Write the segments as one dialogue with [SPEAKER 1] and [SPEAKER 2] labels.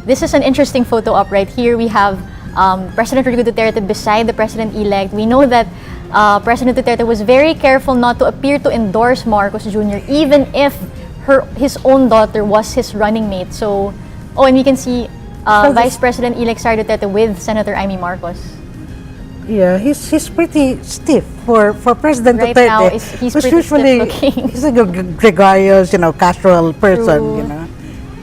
[SPEAKER 1] this is an interesting photo up right here. We have President Rodrigo Duterte beside the president-elect. We know that President Duterte was very careful not to appear to endorse Marcos Jr. even if his own daughter was his running mate. So, and we can see Vice President-elect Sara Duterte with Senator Amy Marcos.
[SPEAKER 2] Yeah, he's pretty stiff for President
[SPEAKER 1] Right
[SPEAKER 2] Duterte.
[SPEAKER 1] now, he's pretty
[SPEAKER 2] usually
[SPEAKER 1] stiff-looking.
[SPEAKER 2] he's a gregarious, casual person.
[SPEAKER 1] True.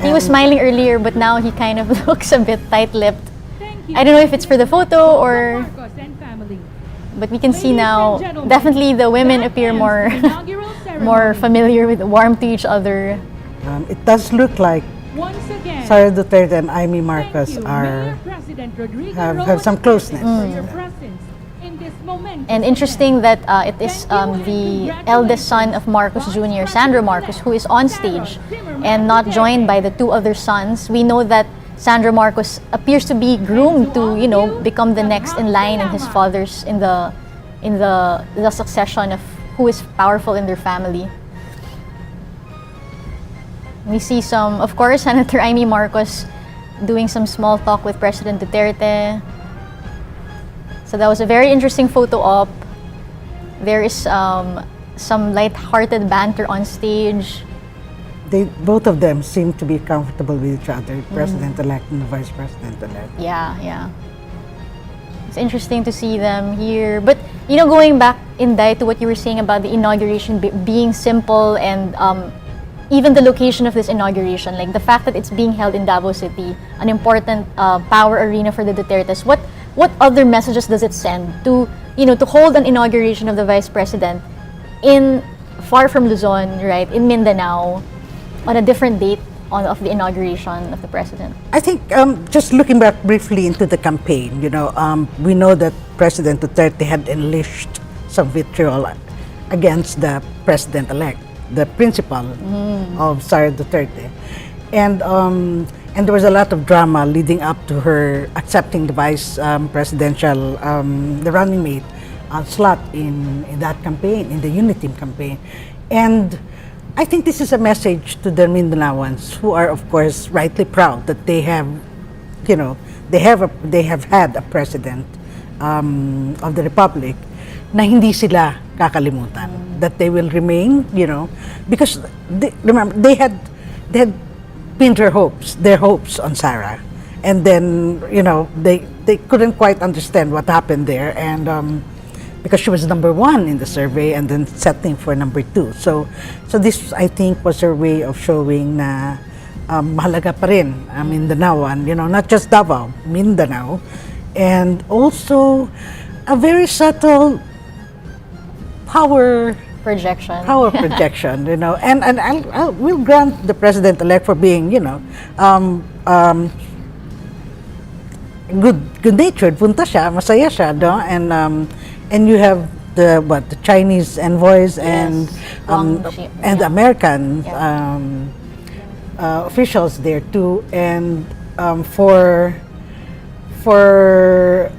[SPEAKER 1] He was smiling earlier, but now he kind of looks a bit tight-lipped. I don't know if it's for the photo or... But we can see now, definitely the women appear more familiar with, warm to each other.
[SPEAKER 2] It does look like Sara Duterte and Amy Marcos have some closeness.
[SPEAKER 1] And interesting that it is the eldest son of Marcos Jr., Sandro Marcos, who is on stage and not joined by the two other sons. We know that Sandro Marcos appears to be groomed to, become the next in line in his father's in the succession of who is powerful in their family. We see of course, Senator Amy Marcos doing some small talk with President Duterte. So that was a very interesting photo op. There is some light-hearted banter on stage.
[SPEAKER 2] Both of them seem to be comfortable with each other, President-elect and the Vice President-elect.
[SPEAKER 1] Yeah. It's interesting to see them here. But, going back, Inday, to what you were saying about the inauguration being simple and even the location of this inauguration, like the fact that it's being held in Davao City, an important power arena for the Dutertes, what other messages does it send to hold an inauguration of the Vice President far from Luzon, right, in Mindanao, on a different date of the inauguration of the President?
[SPEAKER 2] I think just looking back briefly into the campaign, we know that President Duterte had unleashed some vitriol against the President-elect, the principal of Sara Duterte. And there was a lot of drama leading up to her accepting the vice presidential, the running mate slot in that campaign, in the Uniteam campaign. And I think this is a message to the Mindanaoans who are, of course, rightly proud that they have, they have had a president of the Republic na hindi sila kakalimutan, that they will remain, because remember they had pinned their hopes on Sara, and then they couldn't quite understand what happened there, and because she was number 1 in the survey and then settling for number 2. So this, I think, was her way of showing na mahalaga pa rin Mindanaoan, not just Davao, Mindanao, and also a very subtle power projection, and we'll grant the President-elect for being, good-natured, punta siya, masaya siya, no? And you have the Chinese envoys and the American officials there too, and for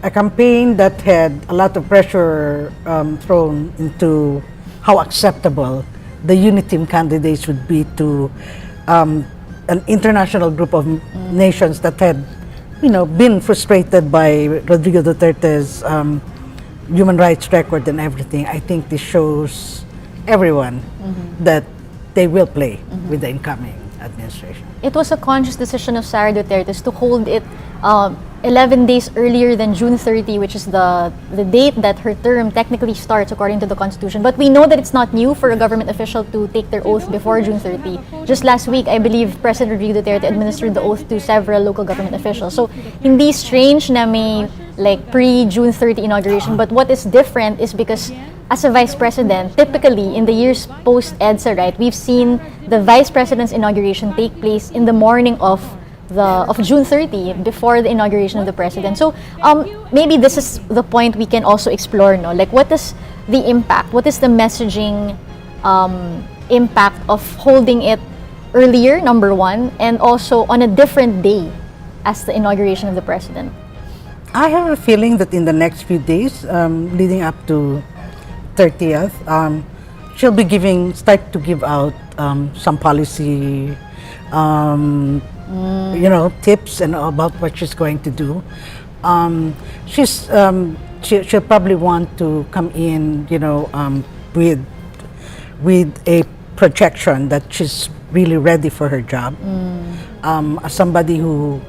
[SPEAKER 2] a campaign that had a lot of pressure thrown into how acceptable the Uniteam candidates would be to an international group of nations that had, been frustrated by Rodrigo Duterte's human rights record and everything. I think this shows everyone that they will play with the incoming administration.
[SPEAKER 1] It was a conscious decision of Sara Duterte to hold it 11 days earlier than June 30, which is the date that her term technically starts according to the Constitution. But we know that it's not new for a government official to take their oath before June 30. Just last week, I believe President Rodrigo Duterte administered the oath to several local government officials. So hindi strange na may pre-June 30 inauguration, but what is different is because as a vice president, typically in the years post-EDSA, right, we've seen the vice president's inauguration take place in the morning of June 30, before the inauguration of the president. So maybe this is the point we can also explore, no? Like, what is the impact? What is the messaging impact of holding it earlier, number one, and also on a different day as the inauguration of the president?
[SPEAKER 2] I have a feeling that in the next few days, leading up to 30th, she'll be start to give out some policy tips and about what she's going to do. She'll probably want to come in, with a projection that she's really ready for her job. As somebody who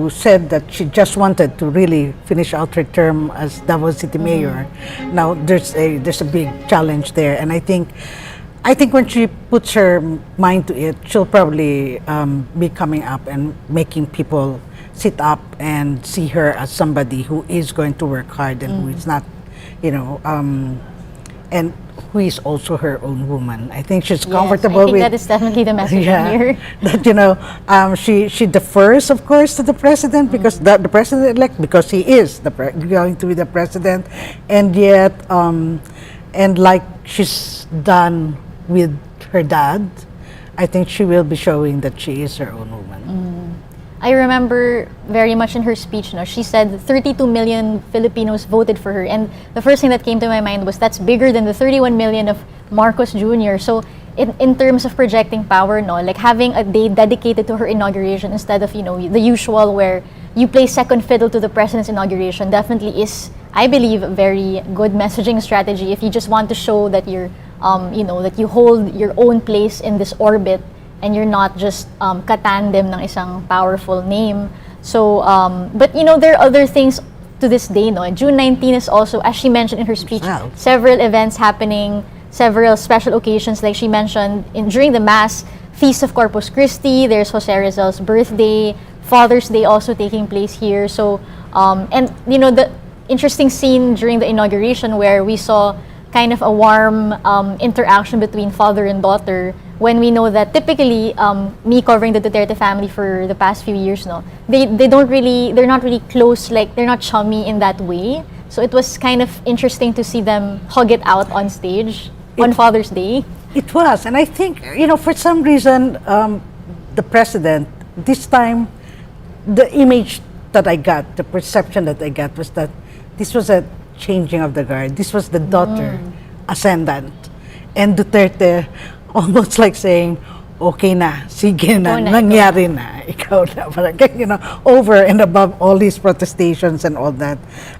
[SPEAKER 2] said that she just wanted to really finish out her term as Davao City Mayor. Now there's a big challenge there, and I think when she puts her mind to it, she'll probably be coming up and making people sit up and see her as somebody who is going to work hard and who is not, and who is also her own woman. I think she's comfortable
[SPEAKER 1] I think
[SPEAKER 2] with.
[SPEAKER 1] that is definitely the message here.
[SPEAKER 2] That she defers, of course, to the president because the president-elect, because he is going to be the president, and yet, and like she's done with her dad, I think she will be showing that she is her own woman.
[SPEAKER 1] I remember very much in her speech, she said 32 million Filipinos voted for her. And the first thing that came to my mind was that's bigger than the 31 million of Marcos Jr. So in terms of projecting power, like having a day dedicated to her inauguration instead of, the usual where you play second fiddle to the president's inauguration definitely is, I believe, a very good messaging strategy if you just want to show that you're, that you hold your own place in this orbit and you're not just katandem ng isang powerful name. So, but there are other things to this day, June 19 is also, as she mentioned in her speech, several events happening, several special occasions, like she mentioned during the Mass, Feast of Corpus Christi, there's Jose Rizal's birthday, Father's Day also taking place here. So, and the interesting scene during the inauguration where we saw kind of a warm interaction between father and daughter, when we know that typically, me covering the Duterte family for the past few years, they're not really close, like they're not chummy in that way. So it was kind of interesting to see them hug it out on stage on Father's Day.
[SPEAKER 2] It was, and I think, for some reason, the president, this time, the image that I got, the perception that I got was that this was a changing of the guard. This was the daughter, ascendant. And Duterte, almost like saying, okay na, sige na, nangyari na, ikaw na. Parang, over and above all these protestations and all that.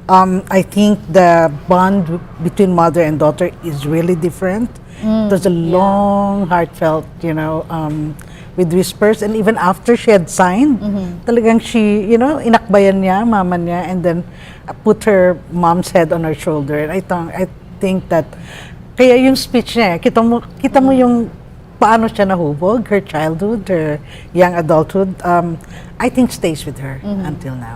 [SPEAKER 2] I think the bond between mother and daughter is really different. There's a long, heartfelt, with whispers. And even after she had signed, talagang she, inakbayan niya, mama niya, and then put her mom's head on her shoulder. And I think that, kaya yung speech niya, kita mo yung paano siya nahubog, her childhood, her young adulthood, I think stays with her until now.